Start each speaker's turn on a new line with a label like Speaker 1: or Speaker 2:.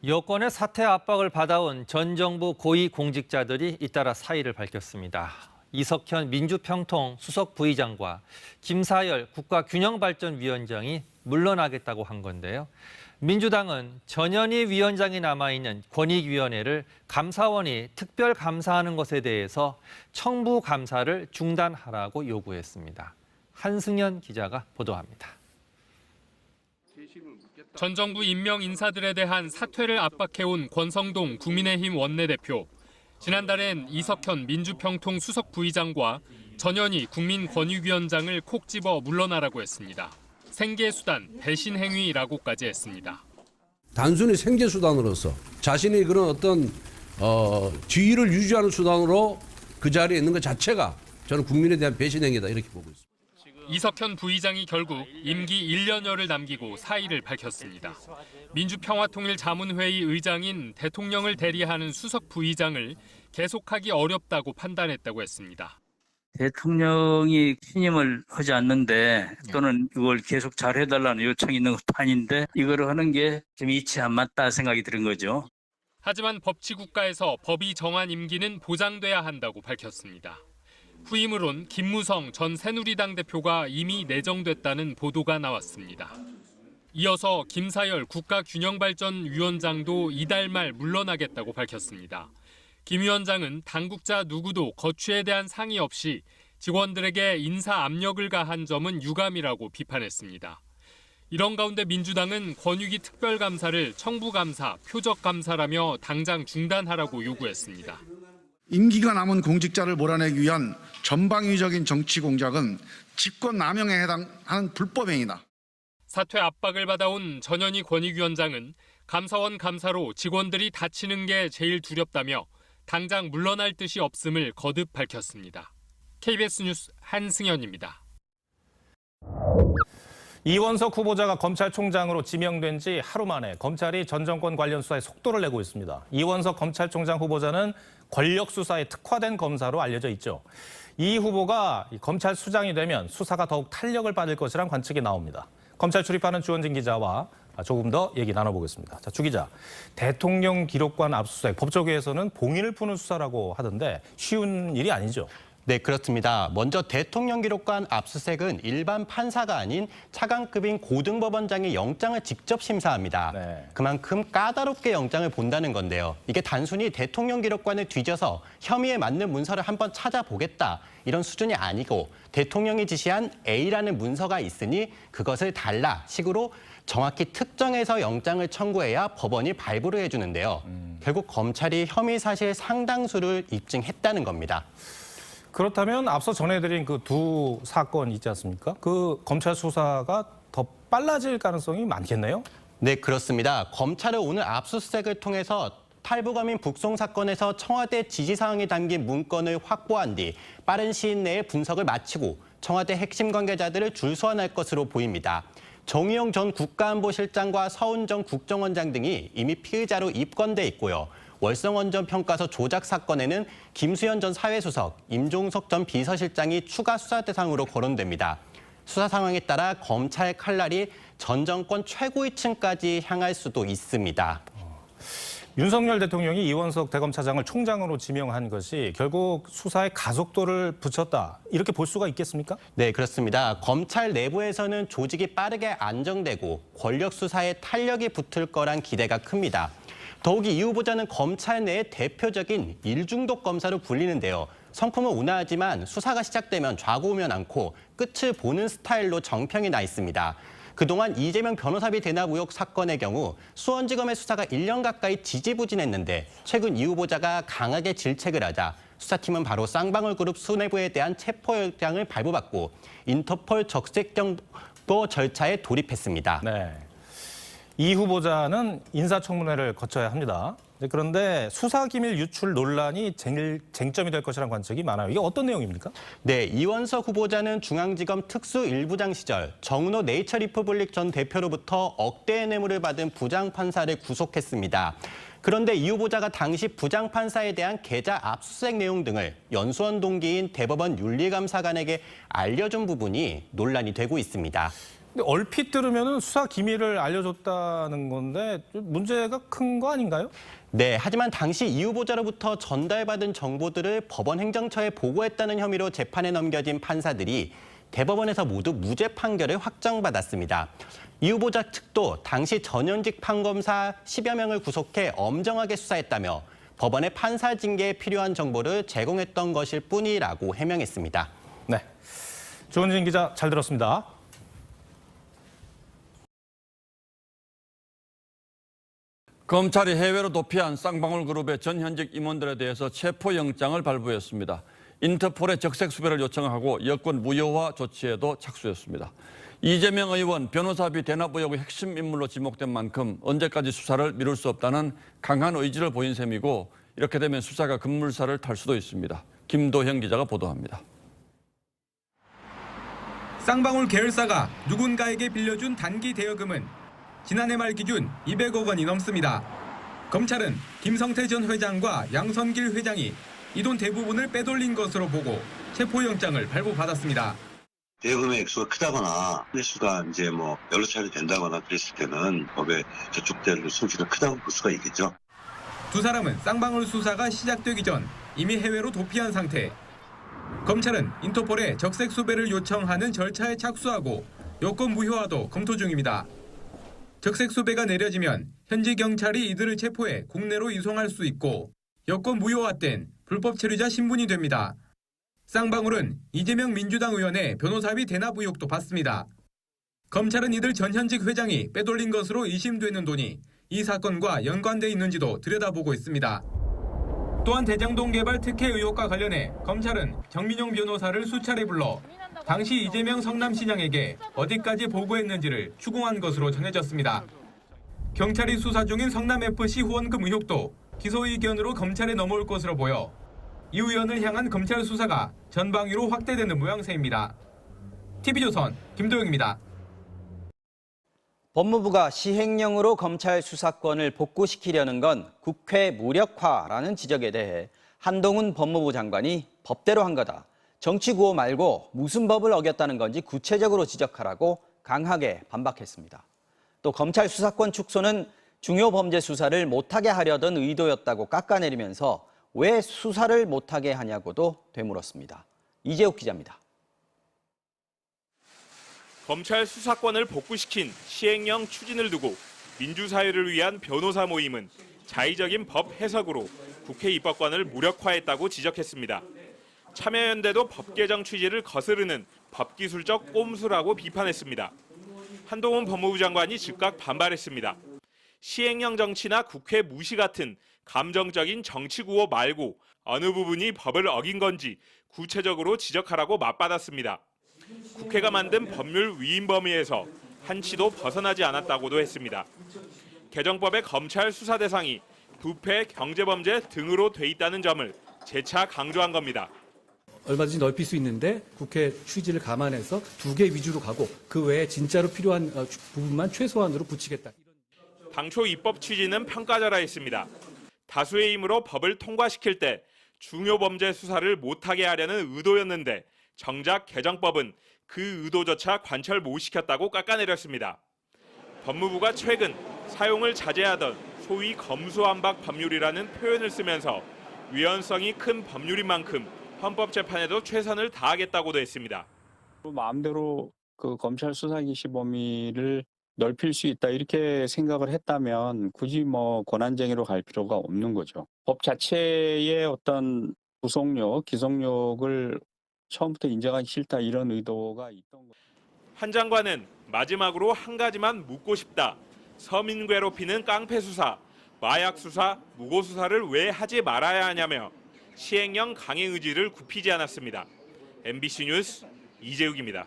Speaker 1: 여권의 사퇴 압박을 받아온 전 정부 고위공직자들이 잇따라 사의를 밝혔습니다. 이석현 민주평통 수석 부의장과 김사열 국가균형발전위원장이 물러나겠다고 한 건데요. 민주당은 전현희 위원장이 남아있는 권익위원회를 감사원이 특별 감사하는 것에 대해서 청부 감사를 중단하라고 요구했습니다. 한승현 기자가 보도합니다.
Speaker 2: 전 정부 임명 인사들에 대한 사퇴를 압박해온 권성동 국민의힘 원내대표. 지난달엔 이석현 민주평통 수석 부의장과 전현희 국민권익위원장을 콕 집어 물러나라고 했습니다. 생계수단, 배신행위라고까지 했습니다.
Speaker 3: 단순히 생계수단으로서 자신의 그런 어떤 지위를 유지하는 수단으로 그 자리에 있는 것 자체가 저는 국민에 대한 배신행위다 이렇게 보고 있습니다.
Speaker 2: 이석현 부의장이 결국 임기 1년여를 남기고 사의를 밝혔습니다. 민주평화통일자문회의 의장인 대통령을 대리하는 수석 부의장을 계속하기 어렵다고 판단했다고 했습니다.
Speaker 4: 대통령이 신임을 하지 않는데 또는 이걸 계속 잘해달라는 요청이 있는 것도 아닌데 이거를 하는 게 좀 이치 안 맞다 생각이 드는 거죠.
Speaker 2: 하지만 법치국가에서 법이 정한 임기는 보장돼야 한다고 밝혔습니다. 후임으론 김무성 전 새누리당 대표가 이미 내정됐다는 보도가 나왔습니다. 이어서 김사열 국가균형발전위원장도 이달 말 물러나겠다고 밝혔습니다. 김 위원장은 당국자 누구도 거취에 대한 상의 없이 직원들에게 인사 압력을 가한 점은 유감이라고 비판했습니다. 이런 가운데 민주당은 권익위 특별감사를 청부감사, 표적감사라며 당장 중단하라고 요구했습니다.
Speaker 5: 임기가 남은 공직자를 몰아내기 위한 전방위적인 정치 공작은 직권남용에 해당하는 불법행위다.
Speaker 2: 사퇴 압박을 받아온 전현희 권익위원장은 감사원 감사로 직원들이 다치는 게 제일 두렵다며 당장 물러날 뜻이 없음을 거듭 밝혔습니다. KBS 뉴스 한승현입니다.
Speaker 6: 이원석 후보자가 검찰총장으로 지명된 지 하루 만에 검찰이 전 정권 관련 수사에 속도를 내고 있습니다. 이원석 검찰총장 후보자는 권력 수사에 특화된 검사로 알려져 있죠. 이 후보가 검찰 수장이 되면 수사가 더욱 탄력을 받을 것이란 관측이 나옵니다. 검찰 출입하는 주원진 기자와 조금 더 얘기 나눠보겠습니다. 자, 주 기자, 대통령 기록관 압수수색 법조계에서는 봉인을 푸는 수사라고 하던데 쉬운 일이 아니죠.
Speaker 7: 네, 그렇습니다. 먼저 대통령 기록관 압수수색은 일반 판사가 아닌 차관급인 고등법원장이 영장을 직접 심사합니다.
Speaker 6: 네.
Speaker 7: 그만큼 까다롭게 영장을 본다는 건데요. 이게 단순히 대통령 기록관을 뒤져서 혐의에 맞는 문서를 한번 찾아보겠다 이런 수준이 아니고 대통령이 지시한 A라는 문서가 있으니 그것을 달라 식으로 정확히 특정해서 영장을 청구해야 법원이 발부를 해주는데요. 결국 검찰이 혐의 사실 상당수를 입증했다는 겁니다.
Speaker 6: 그렇다면 앞서 전해드린 그 두 사건 있지 않습니까? 그 검찰 수사가 더 빨라질 가능성이 많겠네요?
Speaker 7: 네, 그렇습니다. 검찰은 오늘 압수수색을 통해서 탈북어민 북송 사건에서 청와대 지시사항이 담긴 문건을 확보한 뒤 빠른 시일 내에 분석을 마치고 청와대 핵심 관계자들을 줄소환할 것으로 보입니다. 정의용 전 국가안보실장과 서훈 전 국정원장 등이 이미 피의자로 입건돼 있고요. 월성원전평가서 조작 사건에는 김수현 전 사회수석, 임종석 전 비서실장이 추가 수사 대상으로 거론됩니다. 수사 상황에 따라 검찰 칼날이 전 정권 최고위층까지 향할 수도 있습니다.
Speaker 6: 윤석열 대통령이 이원석 대검차장을 총장으로 지명한 것이 결국 수사의 가속도를 붙였다, 이렇게 볼 수가 있겠습니까?
Speaker 7: 네, 그렇습니다. 검찰 내부에서는 조직이 빠르게 안정되고 권력 수사에 탄력이 붙을 거란 기대가 큽니다. 더욱이 이 후보자는 검찰 내의 대표적인 일중독 검사로 불리는데요. 성품은 온화하지만 수사가 시작되면 좌고우면 않고 끝을 보는 스타일로 정평이 나 있습니다. 그동안 이재명 변호사비 대납 의혹 사건의 경우 수원지검의 수사가 1년 가까이 지지부진했는데 최근 이 후보자가 강하게 질책을 하자 수사팀은 바로 쌍방울그룹 수뇌부에 대한 체포영장을 발부받고 인터폴 적색정보 절차에 돌입했습니다.
Speaker 6: 네. 이 후보자는 인사청문회를 거쳐야 합니다. 그런데 수사기밀 유출 논란이 쟁점이 될 것이라는 관측이 많아요. 이게 어떤 내용입니까?
Speaker 7: 네, 이원석 후보자는 중앙지검 특수 1부장 시절 정은호 네이처리퍼블릭 전 대표로부터 억대의 뇌물을 받은 부장판사를 구속했습니다. 그런데 이 후보자가 당시 부장판사에 대한 계좌 압수수색 내용 등을 연수원 동기인 대법원 윤리감사관에게 알려준 부분이 논란이 되고 있습니다.
Speaker 6: 근데 얼핏 들으면은 수사 기밀을 알려줬다는 건데 문제가 큰 거 아닌가요?
Speaker 7: 네, 하지만 당시 이 후보자로부터 전달받은 정보들을 법원 행정처에 보고했다는 혐의로 재판에 넘겨진 판사들이 대법원에서 모두 무죄 판결을 확정받았습니다. 이 후보자 측도 당시 전현직 판검사 10여 명을 구속해 엄정하게 수사했다며 법원의 판사 징계에 필요한 정보를 제공했던 것일 뿐이라고 해명했습니다.
Speaker 6: 네, 조은진 기자 잘 들었습니다.
Speaker 8: 검찰이 해외로 도피한 쌍방울 그룹의 전현직 임원들에 대해서 체포영장을 발부했습니다. 인터폴에 적색 수배를 요청하고 여권 무효화 조치에도 착수했습니다. 이재명 의원 변호사비 대납 의혹의 핵심 인물로 지목된 만큼 언제까지 수사를 미룰 수 없다는 강한 의지를 보인 셈이고 이렇게 되면 수사가 급물살을 탈 수도 있습니다. 김도형 기자가 보도합니다.
Speaker 9: 쌍방울 계열사가 누군가에게 빌려준 단기 대여금은 지난해 말 기준 200억 원이 넘습니다. 검찰은 김성태 전 회장과 양선길 회장이 이 돈 대부분을 빼돌린 것으로 보고 체포영장을 발부받았습니다.
Speaker 10: 대여금의 액수가 크다거나 횟수가 이제 여러 차례 된다거나 그랬을 때는 법에 저촉될 손실이 크다고 볼 수가 있겠죠.
Speaker 9: 두 사람은 쌍방울 수사가 시작되기 전 이미 해외로 도피한 상태. 검찰은 인터폴에 적색 수배를 요청하는 절차에 착수하고 여권 무효화도 검토 중입니다. 적색 수배가 내려지면 현지 경찰이 이들을 체포해 국내로 이송할 수 있고 여권 무효화 땐 불법 체류자 신분이 됩니다. 쌍방울은 이재명 민주당 의원의 변호사비 대납 의혹도 받습니다. 검찰은 이들 전현직 회장이 빼돌린 것으로 의심되는 돈이 이 사건과 연관돼 있는지도 들여다보고 있습니다. 또한 대장동 개발 특혜 의혹과 관련해 검찰은 정민용 변호사를 수차례 불러 당시 이재명 성남시장에게 어디까지 보고했는지를 추궁한 것으로 전해졌습니다. 경찰이 수사 중인 성남FC 후원금 의혹도 기소 의견으로 검찰에 넘어올 것으로 보여 이 의원을 향한 검찰 수사가 전방위로 확대되는 모양새입니다. TV조선 김도영입니다.
Speaker 11: 법무부가 시행령으로 검찰 수사권을 복구시키려는 건 국회 무력화라는 지적에 대해 한동훈 법무부 장관이 법대로 한 거다. 정치 구호 말고 무슨 법을 어겼다는 건지 구체적으로 지적하라고 강하게 반박했습니다. 또 검찰 수사권 축소는 중요 범죄 수사를 못하게 하려던 의도였다고 깎아내리면서 왜 수사를 못하게 하냐고도 되물었습니다. 이재욱 기자입니다.
Speaker 12: 검찰 수사권을 복구시킨 시행령 추진을 두고 민주사회를 위한 변호사 모임은 자의적인 법 해석으로 국회 입법권을 무력화했다고 지적했습니다. 참여연대도 법 개정 취지를 거스르는 법기술적 꼼수라고 비판했습니다. 한동훈 법무부 장관이 즉각 반발했습니다. 시행령 정치나 국회 무시 같은 감정적인 정치 구호 말고 어느 부분이 법을 어긴 건지 구체적으로 지적하라고 맞받았습니다. 국회가 만든 법률 위임 범위에서 한치도 벗어나지 않았다고도 했습니다. 개정법의 검찰 수사 대상이 부패, 경제범죄 등으로 돼 있다는 점을 재차 강조한 겁니다.
Speaker 13: 얼마든지 넓힐 수 있는데 국회 취지를 감안해서 2개 위주로 가고 그 외에 진짜로 필요한 부분만 최소한으로 붙이겠다.
Speaker 12: 당초 입법 취지는 평가절하했습니다. 다수의 힘으로 법을 통과시킬 때 중요 범죄 수사를 못하게 하려는 의도였는데 정작 개정법은 그 의도조차 관철 못 시켰다고 깎아내렸습니다. 법무부가 최근 사용을 자제하던 소위 검수완박 법률이라는 표현을 쓰면서 위헌성이 큰 법률인 만큼 헌법재판에도 최선을 다하겠다고도 했습니다.
Speaker 14: 마음대로 그 검찰 수사 기시 범위를 넓힐 수 있다 이렇게 생각을 했다면 굳이 권한쟁의로 갈 필요가 없는 거죠. 법 자체의 어떤 구속력, 기속력을 처음부터 인정하기 싫다 이런 의도가 있던 거죠.
Speaker 12: 한 장관은 마지막으로 한 가지만 묻고 싶다. 서민 괴롭히는 깡패 수사, 마약 수사, 무고 수사를 왜 하지 말아야 하냐며 시행령 강행 의지를 굽히지 않았습니다. MBC 뉴스 이재욱입니다.